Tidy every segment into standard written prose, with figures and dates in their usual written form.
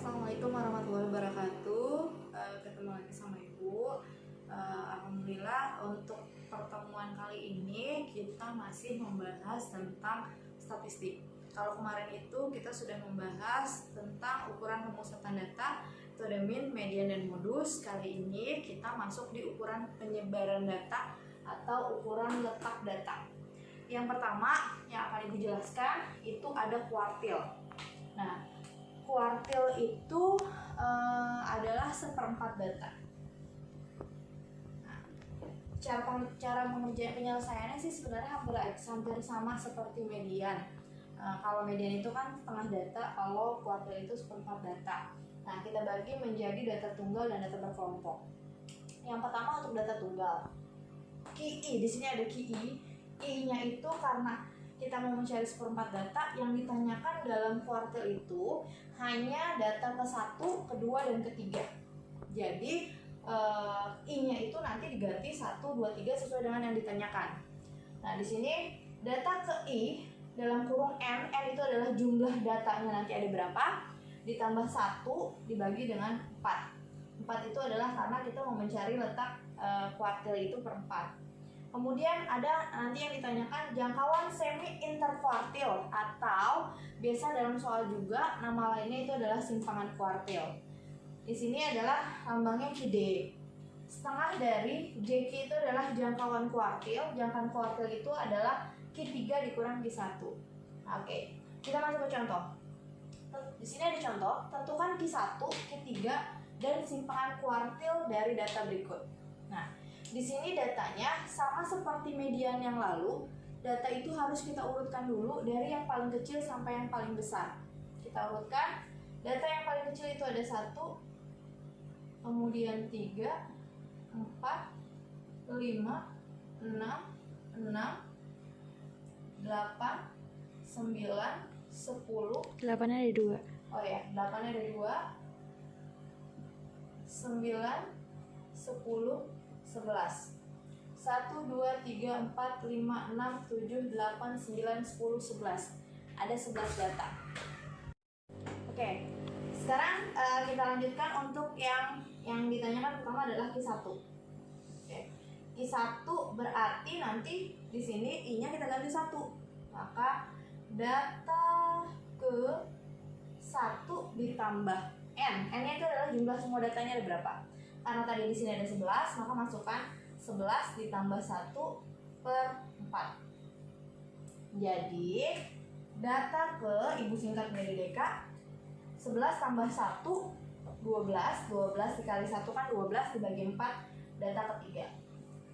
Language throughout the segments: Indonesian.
Assalamualaikum warahmatullahi wabarakatuh. Ketemu lagi sama Ibu. Alhamdulillah untuk pertemuan kali ini kita masih membahas tentang statistik. Kalau kemarin itu kita sudah membahas tentang ukuran pemusatan data, itu ada mean, median, dan modus. Kali ini kita masuk di ukuran penyebaran data atau ukuran letak data. Yang pertama yang akan Ibu jelaskan itu ada kuartil. Nah, kuartil itu adalah seperempat data. Nah, cara mengerjakan penyelesaiannya sih sebenarnya hampir sama seperti median. Kalau median itu kan setengah data, kalau kuartil itu seperempat data. Nah, kita bagi menjadi data tunggal dan data berkelompok. Yang pertama untuk data tunggal. KI, di sini ada KI. I-nya itu karena kita mau mencari seperempat data, yang ditanyakan dalam kuartil itu hanya data ke-1, kedua, dan ketiga. Jadi I-nya itu nanti diganti 1, 2, 3 sesuai dengan yang ditanyakan. Nah, di sini data ke I dalam kurung N itu adalah jumlah datanya nanti ada berapa, ditambah 1 dibagi dengan 4. 4 itu adalah karena kita mau mencari letak kuartil itu per 4. Kemudian ada nanti yang ditanyakan jangkauan semi interkuartil, atau biasa dalam soal juga nama lainnya itu adalah simpangan kuartil. Di sini adalah lambangnya QD. Setengah dari JQ itu adalah jangkauan kuartil. Jangkauan kuartil itu adalah Q3 dikurang Q1. Oke, kita masuk ke contoh. Di sini ada contoh, tentukan Q1, Q3, dan simpangan kuartil dari data berikut. Nah, di sini datanya sama seperti median yang lalu, data itu harus kita urutkan dulu dari yang paling kecil sampai yang paling besar. Kita urutkan, data yang paling kecil itu ada 1, kemudian 3, 4, 5, 6, 8, 9, 10. 8 ada 2. Oh ya, 8 ada 2, 9, 10, 11. 1, 2, 3, 4, 5, 6, 7, 8, 9, 10, 11. Ada 11 data. Oke, sekarang kita lanjutkan untuk yang ditanyakan pertama adalah Q1. Oke. Q1 berarti nanti di sini I-nya kita ganti 1. Maka data ke 1 ditambah N. N-nya itu adalah jumlah semua datanya ada berapa. Karena tadi di sini ada 11, maka masukkan 11 ditambah 1 per 4. Jadi data ke, Ibu singkat menjadi DK, 11 tambah 1 12. 12 dikali 1 kan 12, dibagi 4, data ketiga.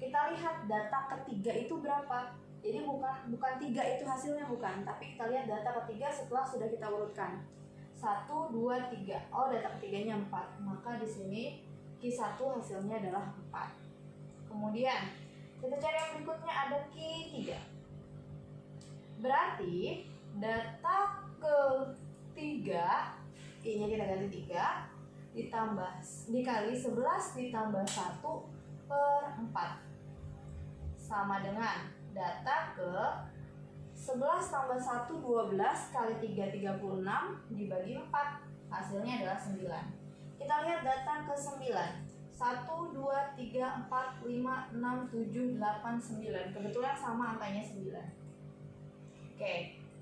Kita lihat data ketiga itu berapa. Jadi bukan 3 itu hasilnya, bukan, tapi kita lihat data ketiga setelah sudah kita urutkan. 1, 2, 3. Oh, data ketiganya 4. Maka di sini Q1 hasilnya adalah 4. Kemudian kita cari yang berikutnya, ada Q3. Berarti data ketiga, I-nya kita ganti 3, dikali 11 ditambah 1 per 4. Sama dengan data ke 11 tambah 1 12 kali 3 36 dibagi 4. Hasilnya adalah 9. Kita lihat data ke 9. 1, 2, 3, 4, 5, 6, 7, 8, 9. Kebetulan sama angkanya 9. Oke,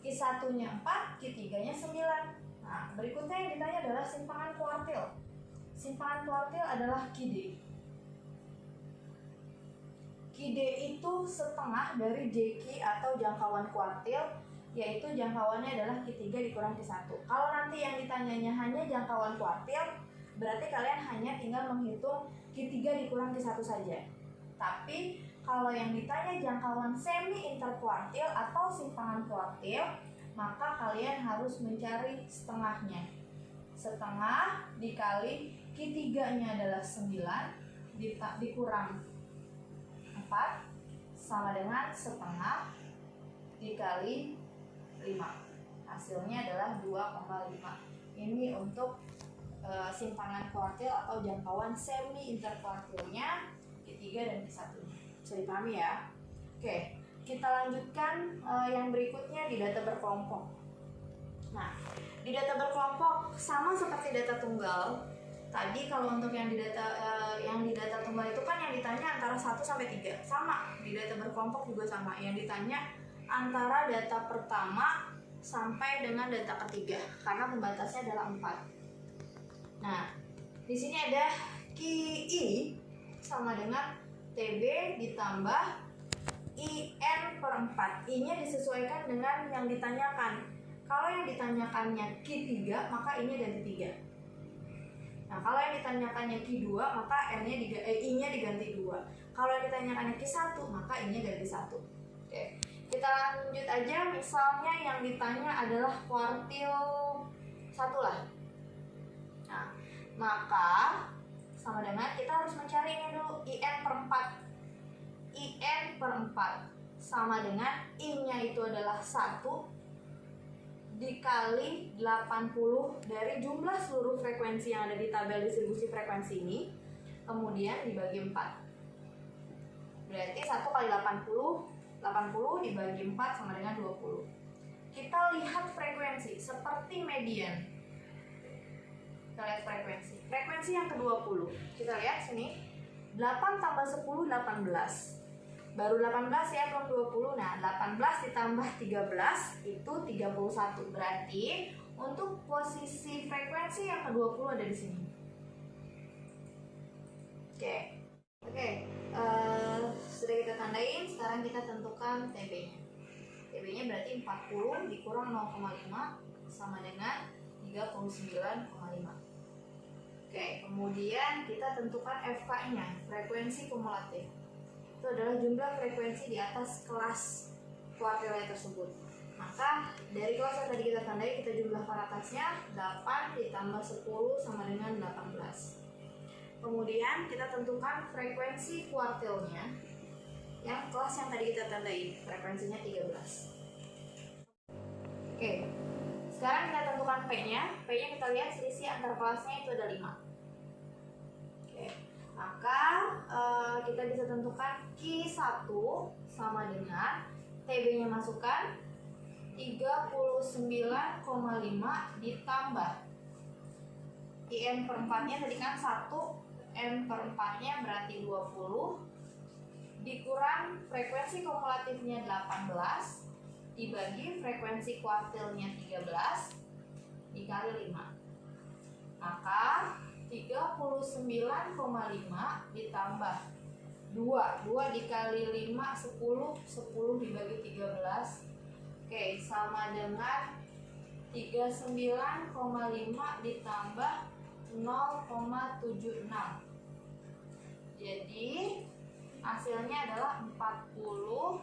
Q1-nya 4, Q3-nya 9. Nah, berikutnya yang ditanya adalah simpangan kuartil. Simpangan kuartil adalah QD. QD itu setengah dari JQ atau jangkauan kuartil, yaitu jangkauannya adalah Q3 dikurang Q1. Kalau nanti yang ditanyanya hanya jangkauan kuartil, berarti kalian hanya tinggal menghitung Q3 dikurang Q1 saja. Tapi kalau yang ditanya jangkauan semi interkuartil atau simpangan kuartil, maka kalian harus mencari setengahnya. Setengah dikali Q3-nya adalah 9 dikurang 4 sama dengan setengah dikali 5. Hasilnya adalah 2,5. Ini untuk simpangan kuartil atau jangkauan semi interkuartilnya Q3 dan Q1. Bisa dipahami ya? Oke, kita lanjutkan yang berikutnya di data berkelompok. Nah, di data berkelompok sama seperti data tunggal. Tadi kalau untuk yang di data tunggal itu kan yang ditanya antara 1 sampai 3. Sama, di data berkelompok juga sama. Yang ditanya antara data pertama sampai dengan data ketiga karena pembatasnya adalah 4. Nah, di sini ada QI sama dengan TB ditambah IN per 4. I-nya disesuaikan dengan yang ditanyakan. Kalau yang ditanyakannya Q3, maka I-nya ganti 3. Nah, kalau yang ditanyakannya Q2, maka I-nya diganti 2. Kalau yang ditanyakannya Q1, maka I-nya ganti 1. Oke. Kita lanjut aja, misalnya yang ditanya adalah kuartil 1 lah. Nah, maka sama dengan kita harus mencari ini dulu, IN per 4. IN per 4 sama dengan I-nya itu adalah 1 dikali 80 dari jumlah seluruh frekuensi yang ada di tabel distribusi frekuensi ini, kemudian dibagi 4. Berarti 1 kali 80 dibagi 4 sama dengan 20. Kita lihat frekuensi seperti median. Kita lihat frekuensi yang ke-20. Kita lihat sini, 8 tambah 10 18. Baru 18 ya, belum 20. Nah, 18 ditambah 13 itu 31. Berarti untuk posisi frekuensi yang ke-20 ada di sini. Oke. Sudah kita tandain, sekarang kita tentukan TB-nya. TB-nya berarti 40 dikurang 0,5 sama dengan 39,5. Oke, kemudian kita tentukan FK-nya, frekuensi kumulatif. Itu adalah jumlah frekuensi di atas kelas kuartilnya tersebut. Maka dari kelas yang tadi kita tandai, kita jumlahkan atasnya, 8 ditambah 10 sama dengan 18. Kemudian kita tentukan frekuensi kuartilnya yang kelas yang tadi kita tandai, frekuensinya 13. Oke, sekarang kita tentukan P-nya. P-nya kita lihat selisih antar kelasnya itu ada 5. Oke, maka kita bisa tentukan Q1 sama dengan TB-nya masukkan 39,5 ditambah IN per 4-nya tadi kan 1, N per 4-nya berarti 20 dikurang frekuensi kumulatifnya 18 dibagi frekuensi kuartilnya 13 dikali 5. Maka 39,5 ditambah 2 dikali 5 10 dibagi 13. Oke, sama dengan 39,5 ditambah 0,76. Jadi hasilnya adalah 40,26.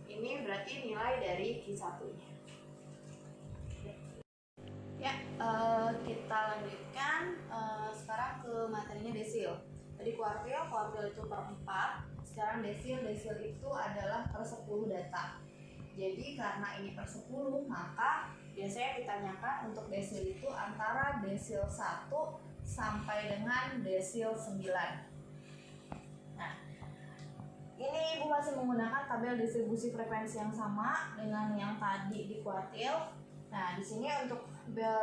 Ini berarti nilai dari Q1-nya. Ya, kita lanjutkan sekarang ke materinya desil. Tadi kuartil itu per 4. Sekarang desil itu adalah per 10 data. Jadi karena ini per 10, maka biasanya ditanyakan untuk desil itu antara desil 1 sampai dengan desil 9. Nah, ini Ibu masih menggunakan tabel distribusi frekuensi yang sama dengan yang tadi di kuartil. Nah, di sini untuk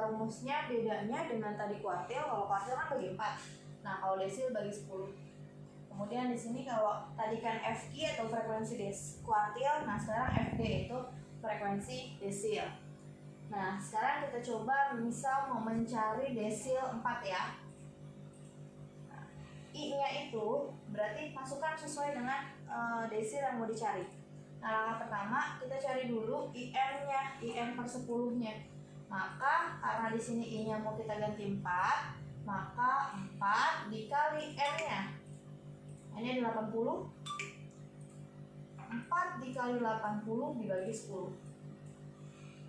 rumusnya bedanya dengan tadi kuartil. Kalau kuartil kan bagi 4. Nah, kalau desil bagi 10. Kemudian di sini kalau tadi kan FQ atau frekuensi kuartil, nah sekarang FD itu frekuensi desil. Nah, sekarang kita coba misal mau mencari desil 4 ya. Nah, I-nya itu berarti masukkan sesuai dengan desil yang mau dicari. Nah, langkah pertama kita cari dulu IN-nya, IN per 10-nya. Maka karena di sini I-nya mau kita ganti 4, maka 4 dikali N-nya. Ini ada 80. 4 dikali 80 dibagi 10.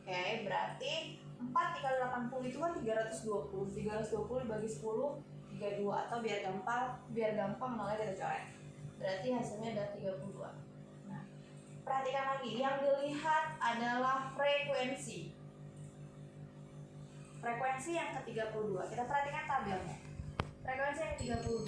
Oke, berarti 4 dikali 80 itu kan 320. 320 dibagi 10 32, atau biar gampang nolnya kita coret. Berarti hasilnya ada 32. Nah, perhatikan lagi, yang dilihat adalah frekuensi. Frekuensi yang ke-32. Kita perhatikan tabelnya. Frekuensi yang ke-32.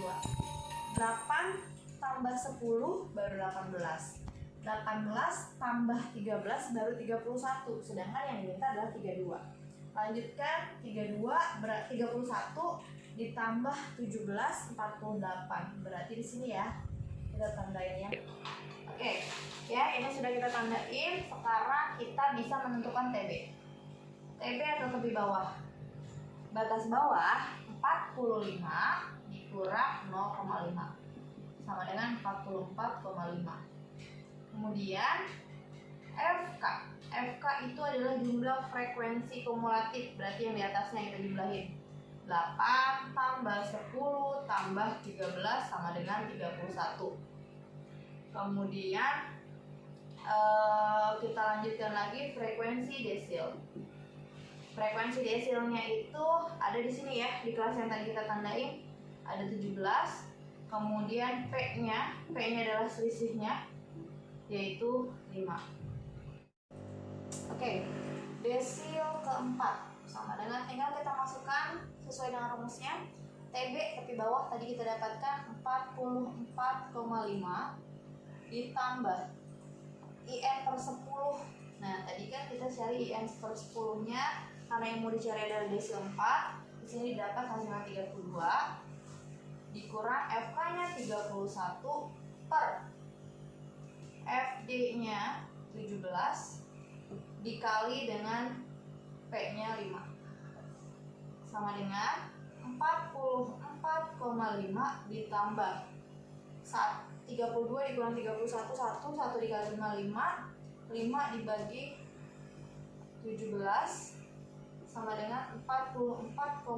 8 tambah 10 baru 18. 18 tambah 13 baru 31, sedangkan yang diminta adalah 32. Lanjutkan 31 ditambah 17 48. Berarti di sini ya kita tandain ya. Oke, ya ini sudah kita tandain. Sekarang kita bisa menentukan TB. TB atau tepi bawah. Batas bawah 45 dikurang 0,5 sama dengan 44,5. Kemudian FK. FK itu adalah jumlah frekuensi kumulatif, berarti yang di atasnya kita jumlahin. 8 tambah 10 tambah 13 sama dengan 31. Kemudian kita lanjutkan lagi frekuensi desil. Frekuensi desilnya itu ada di sini ya, di kelas yang tadi kita tandain ada 17. Kemudian P-nya adalah selisihnya, yaitu 5. Oke, desil keempat sama dengan, tinggal kita masukkan sesuai dengan rumusnya. TB tepi bawah tadi kita dapatkan 44,5 ditambah IN per 10. Nah tadi kan kita cari IN per 10 nya, karena yang mau dicari adalah desil 4. Di sini dapat hasilnya 32 dikurang FK nya 31 per FD nya 17 dikali dengan P nya 5 sama dengan 44,5 ditambah 32 dikurang 31, 1 dikali 5 dibagi 17 sama dengan 44,5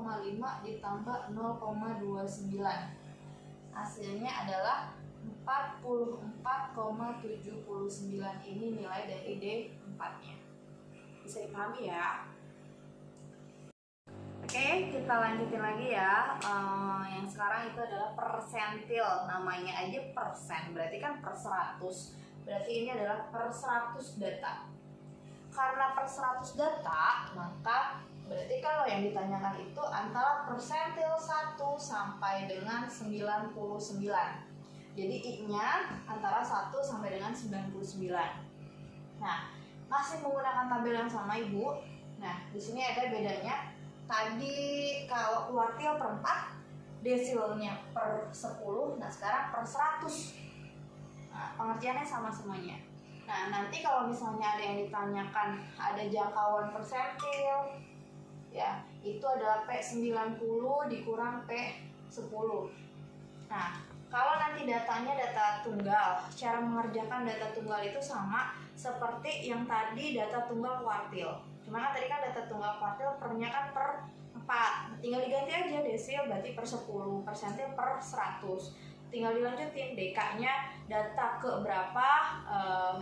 ditambah 0,29. Hasilnya adalah 44,79. Ini nilai dari D4-nya. Bisa dipahami ya? Oke, kita lanjutin lagi ya. Yang sekarang itu adalah persentil. Namanya aja persen, berarti kan per 100. Berarti ini adalah per 100 data. Karena per 100 data, maka berarti kalau yang ditanyakan itu antara persentil 1 sampai dengan 99. Jadi I-nya antara 1 sampai dengan 99. Nah, masih menggunakan tabel yang sama Ibu. Nah, di sini ada bedanya. Tadi kalau kuartil per 4, desilnya per 10, nah sekarang per 100. Nah, pengertiannya sama semuanya. Nah, nanti kalau misalnya ada yang ditanyakan ada jangkauan persentil, ya, itu adalah P90 dikurang P10. Nah, kalau nanti datanya data tunggal, cara mengerjakan data tunggal itu sama seperti yang tadi data tunggal kuartil. Cuma kan tadi kan data tunggal kuartil pernya kan per 4. Tinggal diganti aja desil berarti per 10, persentil per 100. Tinggal dilanjutin DK-nya data ke berapa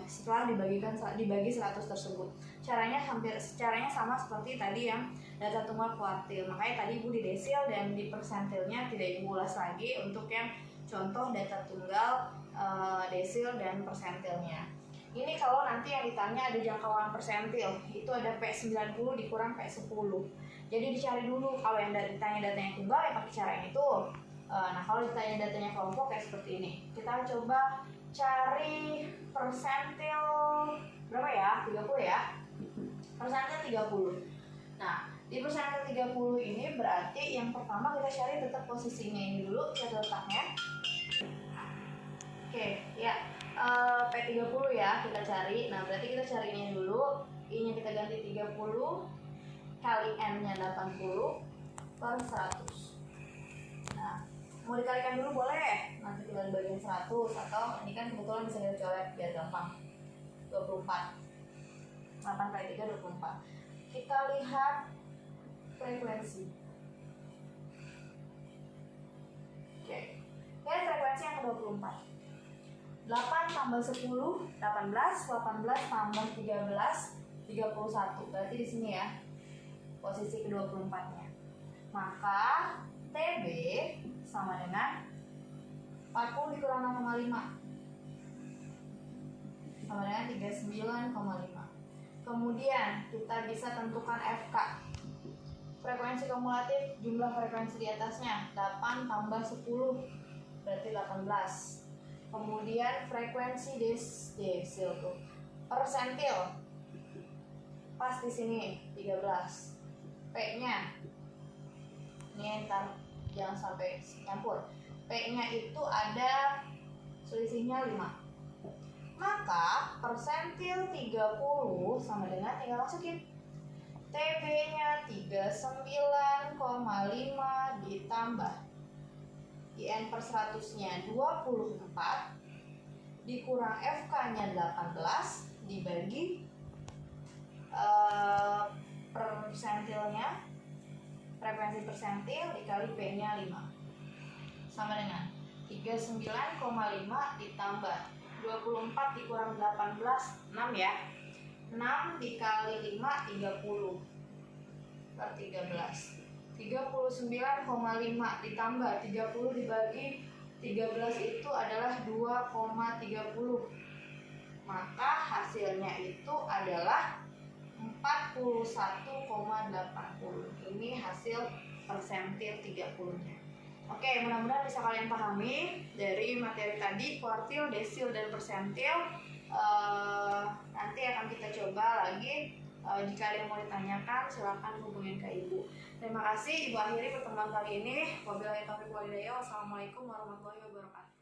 setelah dibagi 100 tersebut. Caranya sama seperti tadi yang data tunggal kuartil. Makanya tadi Ibu di desil dan di persentilnya tidak Ibu ulas lagi untuk yang contoh data tunggal desil dan persentilnya. Ini kalau nanti yang ditanya ada jangkauan persentil, itu ada P90 dikurang P10. Jadi dicari dulu, kalau yang ditanya datanya tunggal ya pakai cara yang itu. Nah, kalau ditanya datanya kelompok kayak seperti ini. Kita coba cari persentil berapa ya? 30 ya. Persentil 30. Nah, di persentil 30 ini berarti yang pertama kita cari tetap posisinya ini dulu, kita letaknya. Oke, ya. P30 ya kita cari. Nah, berarti kita cari ini dulu. I-nya kita ganti 30 kali N-nya 80 per 100. Nah, mau dikalikan dulu boleh, nanti tinggal dibagiin 100, atau ini kan kebetulan bisa kita colek biar gampang. 24 8 kali 3 24. Kita lihat frekuensi. Oke, frekuensi yang ke-24. 8 tambah 10 18, 18 tambah 13 31. Berarti di sini ya posisi ke-24-nya. Maka TB sama dengan 40 dikurang 0,5 sama dengan 39,5. Kemudian kita bisa tentukan FK. Frekuensi kumulatif, jumlah frekuensi di atasnya 8 tambah 10 berarti 18. Kemudian frekuensi desil tuh. Persentil. Pas di sini 13. P-nya. Ini ntar jangan sampai campur. P-nya itu ada selisihnya 5. Maka persentil 30 sama dengan, tinggal masukin TB-nya 39,5 ditambah IN per 100-nya 24 dikurang FK-nya 18 dibagi persentilnya, frekuensi persentil dikali P-nya 5 sama dengan 39,5 ditambah 24 dikurang 18, 6 ya. 6 dikali 5 30 per 13. 39,5 ditambah 30 dibagi 13 itu adalah 2,30. Maka hasilnya itu adalah 41,80. Ini hasil persentil 30-nya. Oke, mudah-mudahan bisa kalian pahami dari materi tadi, kuartil, desil, dan persentil. Nanti akan kita coba lagi. Jika ada yang mau ditanyakan, silakan hubungin ke Ibu. Terima kasih, Ibu akhiri pertemuan kali ini. Wabillahi taufiq wal hidayah. Wassalamualaikum warahmatullahi wabarakatuh.